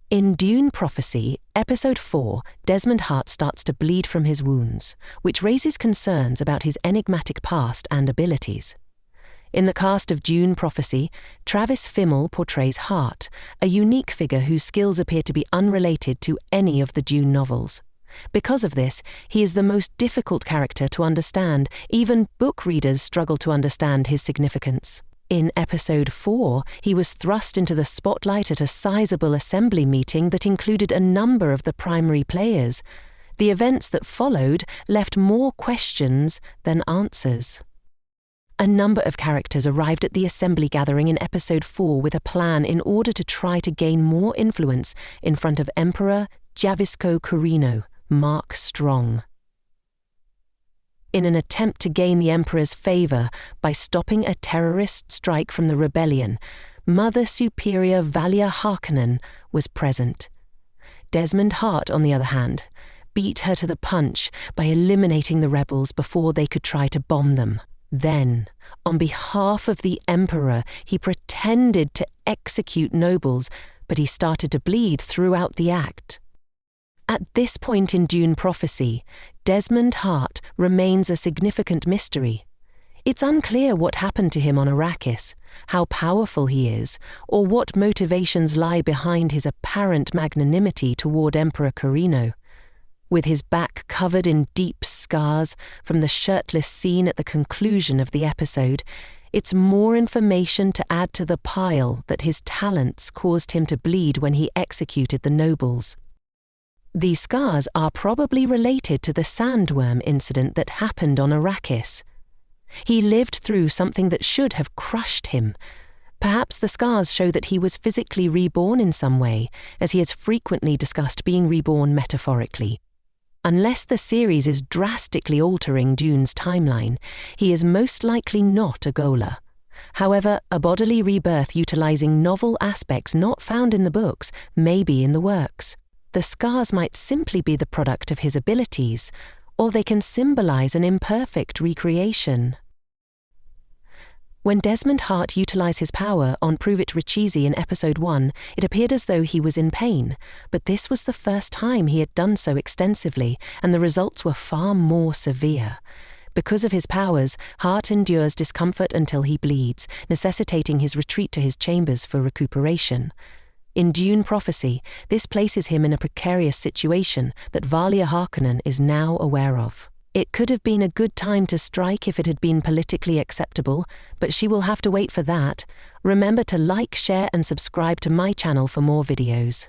In Dune Prophecy, Episode 4, Desmond Hart starts to bleed from his wounds, which raises concerns about his enigmatic past and abilities. In the cast of Dune Prophecy, Travis Fimmel portrays Hart, a unique figure whose skills appear to be unrelated to any of the Dune novels. Because of this, he is the most difficult character to understand. Even book readers struggle to understand his significance. In Episode 4, he was thrust into the spotlight at a sizable assembly meeting that included a number of the primary players. The events that followed left more questions than answers. A number of characters arrived at the assembly gathering in Episode 4 with a plan in order to try to gain more influence in front of Emperor Javisco Corino, Mark Strong. In an attempt to gain the Emperor's favor by stopping a terrorist strike from the rebellion, Mother Superior Valia Harkonnen was present. Desmond Hart, on the other hand, beat her to the punch by eliminating the rebels before they could try to bomb them. Then, on behalf of the Emperor, he pretended to execute nobles, but he started to bleed throughout the act. At this point in Dune Prophecy, Desmond Hart remains a significant mystery. It's unclear what happened to him on Arrakis, how powerful he is, or what motivations lie behind his apparent magnanimity toward Emperor Corino. With his back covered in deep scars from the shirtless scene at the conclusion of the episode, it's more information to add to the pile that his talents caused him to bleed when he executed the nobles. These scars are probably related to the sandworm incident that happened on Arrakis. He lived through something that should have crushed him. Perhaps the scars show that he was physically reborn in some way, as he has frequently discussed being reborn metaphorically. Unless the series is drastically altering Dune's timeline, he is most likely not a Gola. However, a bodily rebirth utilizing novel aspects not found in the books may be in the works. The scars might simply be the product of his abilities, or they can symbolize an imperfect recreation. When Desmond Hart utilized his power on Prove It Richeese in Episode 1, it appeared as though he was in pain, but this was the first time he had done so extensively, and the results were far more severe. Because of his powers, Hart endures discomfort until he bleeds, necessitating his retreat to his chambers for recuperation. In Dune Prophecy, this places him in a precarious situation that Valia Harkonnen is now aware of. It could have been a good time to strike if it had been politically acceptable, but she will have to wait for that. Remember to like, share and subscribe to my channel for more videos.